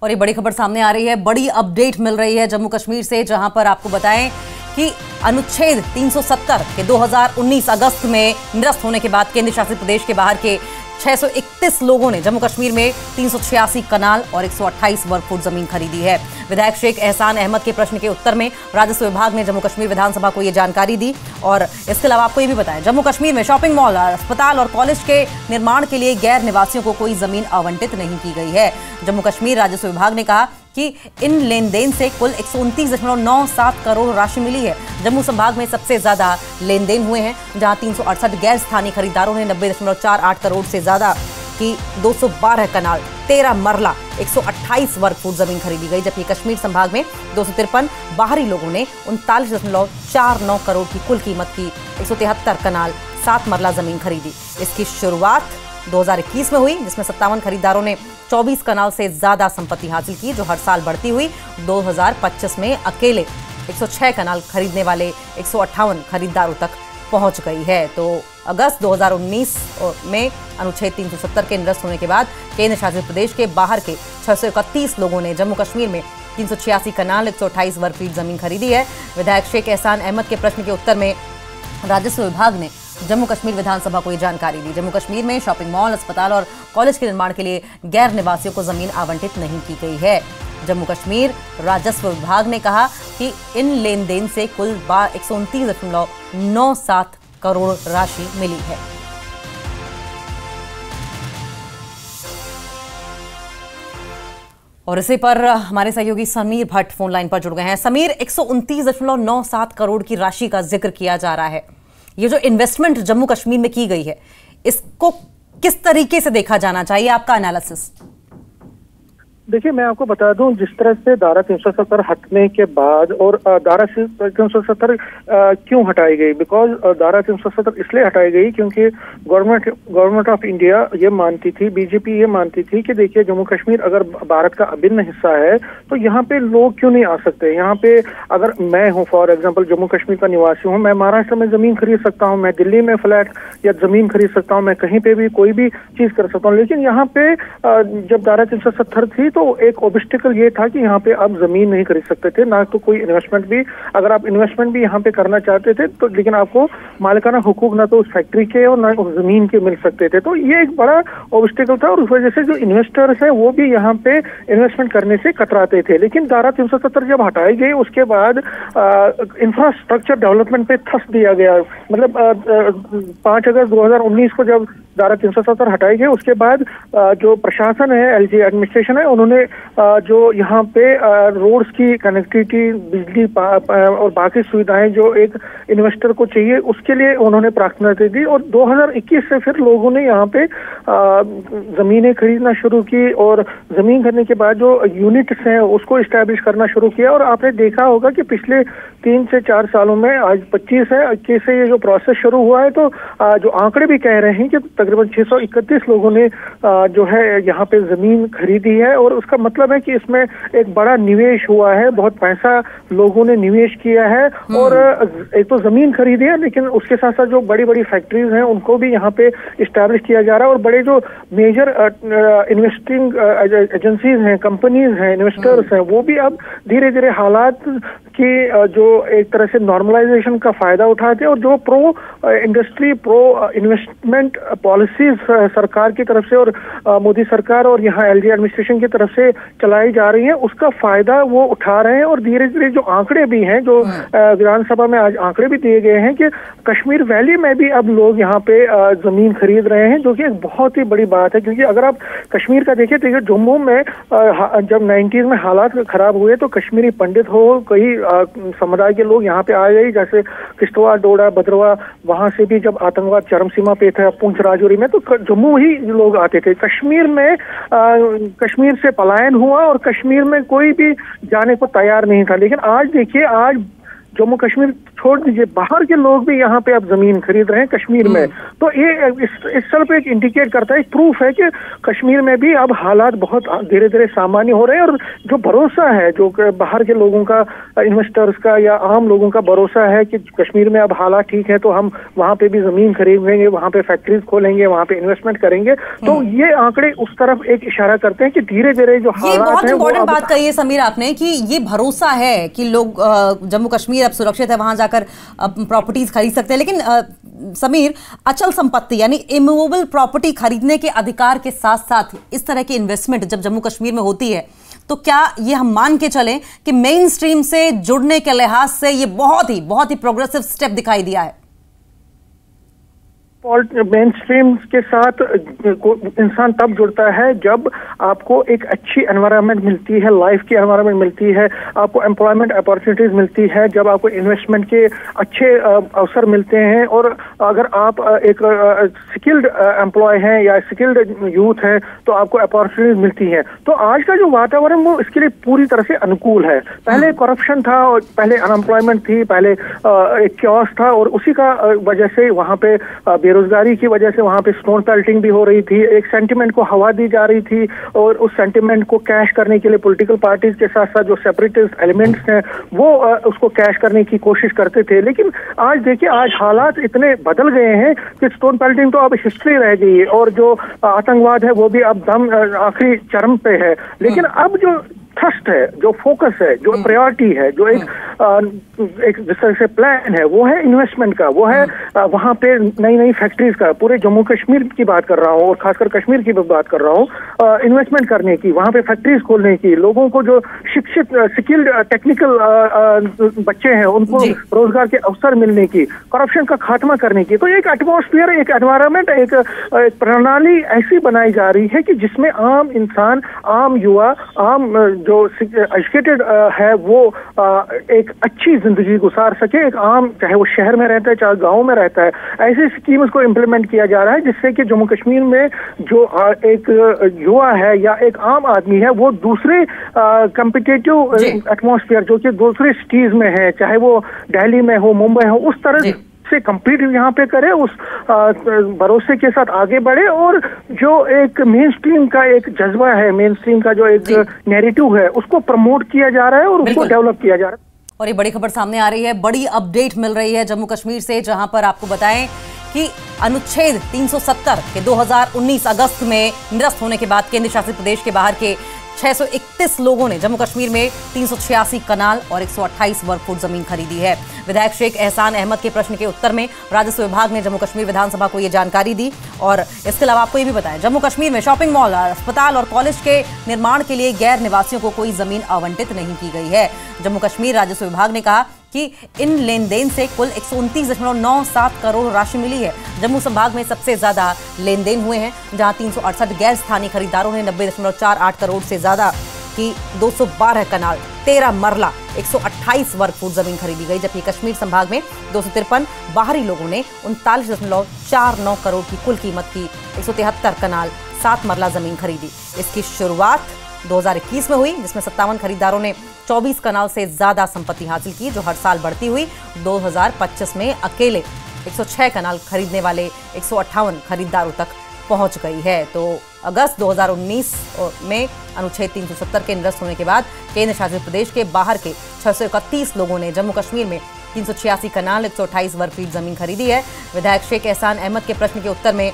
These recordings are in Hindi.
और ये बड़ी खबर सामने आ रही है, बड़ी अपडेट मिल रही है जम्मू कश्मीर से, जहां पर आपको बताएं कि अनुच्छेद 370 के 2019 अगस्त में निरस्त होने के बाद केंद्र शासित प्रदेश के बाहर के 631 लोगों ने जम्मू कश्मीर में 386 कनाल और 128 वर्ग फुट जमीन खरीदी है। विधायक शेख एहसान अहमद के प्रश्न के उत्तर में राजस्व विभाग ने जम्मू कश्मीर विधानसभा को यह जानकारी दी। और इसके अलावा आपको ये भी बताएं, जम्मू कश्मीर में शॉपिंग मॉल, अस्पताल और कॉलेज के निर्माण के लिए गैर निवासियों को कोई जमीन आवंटित नहीं की गई है। जम्मू कश्मीर राजस्व विभाग ने कहा कि इन लेन देन से कुल 129.97 करोड़ राशि मिली है। जम्मू संभाग में सबसे ज्यादा लेन देन हुए हैं, जहां 368 गैर स्थानीय खरीदारों ने 90.48 करोड़ से ज्यादा की 212 कनाल, 13 मरला, 128 वर्ग फुट जमीन खरीदी गई, जबकि कश्मीर संभाग में 253 बाहरी लोगों ने 39.49 करोड़ की कुल कीमत की 173 कनाल, 7 मरला जमीन खरीदी। इसकी शुरुआत 2021 में हुई, जिसमें 57 खरीदारों ने 24 कनाल से ज्यादा संपत्ति हासिल की, जो हर साल बढ़ती हुई 2025 में अकेले 106 कनाल खरीदने वाले 158 खरीदारों तक पहुंच गई है। तो अगस्त 2019 में अनुच्छेद 370 के निरस्त होने के बाद केंद्र शासित प्रदेश के बाहर के 631 लोगों ने जम्मू कश्मीर में 386 कनाल, 128 वर्ग फीट जमीन खरीदी है। विधायक शेख एहसान अहमद के प्रश्न के उत्तर में राजस्व विभाग ने जम्मू कश्मीर विधानसभा को यह जानकारी दी। जम्मू कश्मीर में शॉपिंग मॉल, अस्पताल और कॉलेज के निर्माण के लिए गैर निवासियों को जमीन आवंटित नहीं की गई है। जम्मू कश्मीर राजस्व विभाग ने कहा कि इन लेन देन से कुल 129.97 करोड़ राशि मिली है। और इसी पर हमारे सहयोगी समीर भट्ट फोन लाइन पर जुड़ गए हैं। समीर, 129.97 करोड़ की राशि का जिक्र किया जा रहा है। ये जो इन्वेस्टमेंट जम्मू कश्मीर में की गई है, इसको किस तरीके से देखा जाना चाहिए, आपका एनालिसिस? देखिए, मैं आपको बता दूं, जिस तरह से धारा 370 हटने के बाद, और धारा 370 क्यों हटाई गई, बिकॉज धारा 370 इसलिए हटाई गई क्योंकि गवर्नमेंट ऑफ इंडिया ये मानती थी, बीजेपी ये मानती थी कि देखिए, जम्मू कश्मीर अगर भारत का अभिन्न हिस्सा है तो यहाँ पे लोग क्यों नहीं आ सकते। यहाँ पे अगर मैं हूँ, फॉर एग्जाम्पल जम्मू कश्मीर का निवासी हूँ, मैं महाराष्ट्र में जमीन खरीद सकता हूँ, मैं दिल्ली में फ्लैट या जमीन खरीद सकता हूँ, मैं कहीं पे भी कोई भी चीज कर सकता हूँ। लेकिन यहाँ पे जब धारा 370 थी तो एक ऑब्स्टिकल ये था कि यहाँ पे आप जमीन नहीं खरीद सकते थे, ना तो कोई इन्वेस्टमेंट भी, अगर आप इन्वेस्टमेंट भी यहाँ पे करना चाहते थे तो, लेकिन आपको मालिकाना हुकूक ना तो उस फैक्ट्री के और ना उस जमीन के मिल सकते थे। तो ये एक बड़ा ऑब्स्टिकल था, और उस वजह से जो इन्वेस्टर्स हैं वो भी यहाँ पे इन्वेस्टमेंट करने से कतराते थे। लेकिन धारा 370 जब हटाई गई उसके बाद इंफ्रास्ट्रक्चर डेवलपमेंट पे थस दिया गया। मतलब 5 अगस्त 2019 को जब धारा 370 हटाई गई, उसके बाद जो प्रशासन है, एलजी एडमिनिस्ट्रेशन है, उन्होंने जो यहाँ पे रोड्स की कनेक्टिविटी, बिजली और बाकी सुविधाएं जो एक इन्वेस्टर को चाहिए, उसके लिए उन्होंने प्राथमिकता दी। और 2021 से फिर लोगों ने यहाँ पे जमीनें खरीदना शुरू की, और जमीन खरीदने के बाद जो यूनिट्स हैं उसको इस्टेब्लिश करना शुरू किया। और आपने देखा होगा कि पिछले 3 से 4 सालों में, आज 25 है, 21 से ये जो प्रोसेस शुरू हुआ है, तो जो आंकड़े भी कह रहे हैं कि तकरीबन 631 लोगों ने जो है यहाँ पे जमीन खरीदी है। और उसका मतलब है कि इसमें एक बड़ा निवेश हुआ है, बहुत पैसा लोगों ने निवेश किया है। और एक तो जमीन खरीदी है, लेकिन उसके साथ साथ जो बड़ी बड़ी फैक्ट्रीज हैं उनको भी यहाँ पे इस्टेब्लिश किया जा रहा है। और बड़े जो मेजर इन्वेस्टिंग एजेंसीज हैं, कंपनीज हैं, इन्वेस्टर्स हैं, वो भी अब धीरे धीरे हालात की जो एक तरह से नॉर्मलाइजेशन का फायदा उठाते हैं, और जो pro industry, pro investment policies सरकार की तरफ से और मोदी सरकार और यहाँ एलजी एडमिनिस्ट्रेशन की तरफ से चलाई जा रही है, उसका फायदा वो उठा रहे हैं। और धीरे धीरे जो आंकड़े भी हैं, जो विधानसभा में आज आंकड़े भी दिए गए हैं कि कश्मीर वैली में भी अब लोग यहाँ पे जमीन खरीद रहे हैं, जो कि एक बहुत ही बड़ी बात है। क्योंकि अगर आप कश्मीर का देखिए तो जम्मू में जब 90s में हालात खराब हुए तो कश्मीरी पंडित हो, कई समुदाय के लोग यहाँ पे आ गए, जैसे किश्तवाड़, डोडा, भद्रवा, वहां से भी जब आतंकवाद चरम सीमा पे था, पुंछ राजौरी में, तो जम्मू ही लोग आते थे। कश्मीर में कश्मीर से पलायन हुआ और कश्मीर में कोई भी जाने को तैयार नहीं था। लेकिन आज देखिए, आज जम्मू कश्मीर छोड़ दीजिए, बाहर के लोग भी यहाँ पे अब जमीन खरीद रहे हैं कश्मीर में। तो ये इस तरफ एक इंडिकेट करता है, प्रूफ है कि कश्मीर में भी अब हालात बहुत धीरे धीरे सामान्य हो रहे हैं। और जो भरोसा है, जो बाहर के लोगों का, इन्वेस्टर्स का या आम लोगों का भरोसा है कि कश्मीर में अब हालात ठीक है, तो हम वहाँ पे भी जमीन खरीदेंगे, वहाँ पे फैक्ट्रीज खोलेंगे, वहाँ पे इन्वेस्टमेंट करेंगे। तो ये आंकड़े उस तरफ एक इशारा करते हैं कि धीरे धीरे जो हालात बहुत इंपॉर्टेंट बात कही है समीर आपने कि ये भरोसा है कि लोग जम्मू कश्मीर अब सुरक्षित है, वहां जाकर प्रॉपर्टीज खरीद सकते हैं। लेकिन समीर, अचल संपत्ति यानी इमूवेबल प्रॉपर्टी खरीदने के अधिकार के साथ साथ इस तरह की इन्वेस्टमेंट जब जम्मू कश्मीर में होती है, तो क्या ये हम मान के चलें कि मेन स्ट्रीम से जुड़ने के लिहाज से ये बहुत ही प्रोग्रेसिव स्टेप दिखाई दिया है? मेन स्ट्रीम के साथ इंसान तब जुड़ता है जब आपको एक अच्छी एनवायरनमेंट मिलती है, लाइफ की एनवायरनमेंट मिलती है, आपको एम्प्लॉयमेंट अपॉर्चुनिटीज मिलती है, जब आपको इन्वेस्टमेंट के अच्छे अवसर मिलते हैं। और अगर आप एक स्किल्ड एम्प्लॉय हैं या स्किल्ड यूथ हैं तो आपको अपॉर्चुनिटीज मिलती हैं। तो आज का जो वातावरण वो इसके लिए पूरी तरह से अनुकूल है। पहले करप्शन था, और पहले अनएम्प्लॉयमेंट थी, पहले एक क्योस था, और उसी का वजह से वहाँ पे बेरोजगारी की वजह से वहां पे स्टोन पेल्टिंग भी हो रही थी। एक सेंटिमेंट को हवा दी जा रही थी, और उस सेंटिमेंट को कैश करने के लिए पॉलिटिकल पार्टीज के साथ साथ जो सेपरेटिस्ट एलिमेंट्स हैं वो उसको कैश करने की कोशिश करते थे। लेकिन आज देखिए, आज हालात इतने बदल गए हैं कि स्टोन पेल्टिंग तो अब हिस्ट्री रह गई है, और जो आतंकवाद है वो भी अब दम आखिरी चरम पे है। लेकिन अब जो थ्रस्ट है, जो फोकस है, जो प्रायोरिटी है, जो एक जिस तरह से प्लान है, वो है इन्वेस्टमेंट का, वो है वहाँ पे नई नई फैक्ट्रीज का। पूरे जम्मू कश्मीर की बात कर रहा हूँ, और खासकर कश्मीर की बात कर रहा हूँ, इन्वेस्टमेट करने की, वहाँ पे फैक्ट्रीज खोलने की, लोगों को जो शिक्षित स्किल्ड टेक्निकल बच्चे हैं उनको रोजगार के अवसर मिलने की, करप्शन का खात्मा करने की। तो एक एटमॉस्फेयर, एक एनवायरनमेंट, एक प्रणाली ऐसी बनाई जा रही है कि जिसमें आम इंसान, आम युवा, आम जो एजुकेटेड है वो एक अच्छी जिंदगी गुजार सके। एक आम, चाहे वो शहर में रहता है चाहे गांव में रहता है, ऐसे स्कीम्स को इम्प्लीमेंट किया जा रहा है जिससे कि जम्मू कश्मीर में जो एक युवा है या एक आम आदमी है वो दूसरे कम्पिटिटिव एटमॉस्फेयर जो कि दूसरे सिटीज में है, चाहे वो दिल्ली में हो, मुंबई हो, उस तरह से कंप्लीट यहाँ पे करे, उस भरोसे के साथ आगे बढ़े। और जो एक मेन स्ट्रीम का एक जज्बा है, मेन स्ट्रीम का जो एक नैरेटिव है, उसको प्रमोट किया जा रहा है और उसको डेवलप किया जा रहा है। और ये बड़ी खबर सामने आ रही है, बड़ी अपडेट मिल रही है जम्मू कश्मीर से, जहां पर आपको बताएं कि अनुच्छेद 370 के 2019 अगस्त में निरस्त होने के बाद केंद्र शासित प्रदेश के बाहर के 631 लोगों ने जम्मू कश्मीर में 386 कनाल और 128 वर्ग फुट जमीन खरीदी है। विधायक शेख एहसान अहमद के प्रश्न के उत्तर में राजस्व विभाग ने जम्मू कश्मीर विधानसभा को यह जानकारी दी। और इसके अलावा आपको ये भी बताएं, जम्मू कश्मीर में शॉपिंग मॉल, अस्पताल और कॉलेज के निर्माण के लिए गैर निवासियों को कोई जमीन आवंटित नहीं की गई है। जम्मू कश्मीर राजस्व विभाग ने कहा कि इन लेन देन से कुल 129.97 करोड़ राशि मिली है। जम्मू संभाग में सबसे ज्यादा लेन देन हुए हैं, जहां 368 गैर स्थानीय खरीदारों ने 90.48 करोड़ से ज्यादा की 212 कनाल, 13 मरला, 128 वर्ग फुट जमीन खरीदी गई। जबकि कश्मीर संभाग में 253 बाहरी लोगों ने 39.49 करोड़ की कुल कीमत की 173 कनाल, 7 मरला जमीन खरीदी। इसकी शुरुआत 2021 में हुई, जिसमें 57 खरीदारों ने 24 कनाल से ज्यादा संपत्ति हासिल की, जो हर साल बढ़ती हुई 2025 में अकेले 106 कनाल खरीदने वाले 158 खरीदारों तक पहुंच गई है। तो अगस्त 2019 में अनुच्छेद 370 के निरस्त होने के बाद केंद्र शासित प्रदेश के बाहर के 631 लोगों ने जम्मू कश्मीर में 386 कनाल, 128 वर्ग फीट जमीन खरीदी है। विधायक शेख एहसान अहमद के प्रश्न के उत्तर में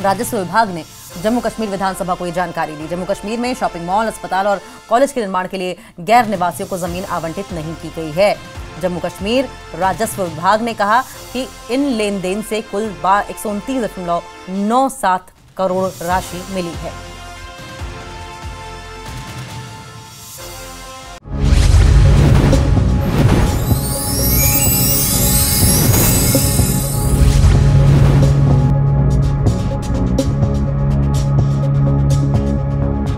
राजस्व विभाग ने जम्मू कश्मीर विधानसभा को यह जानकारी दी। जम्मू कश्मीर में शॉपिंग मॉल, अस्पताल और कॉलेज के निर्माण के लिए गैर निवासियों को जमीन आवंटित नहीं की गई है। जम्मू कश्मीर राजस्व विभाग ने कहा कि इन लेन देन से कुल 129.97 करोड़ राशि मिली है।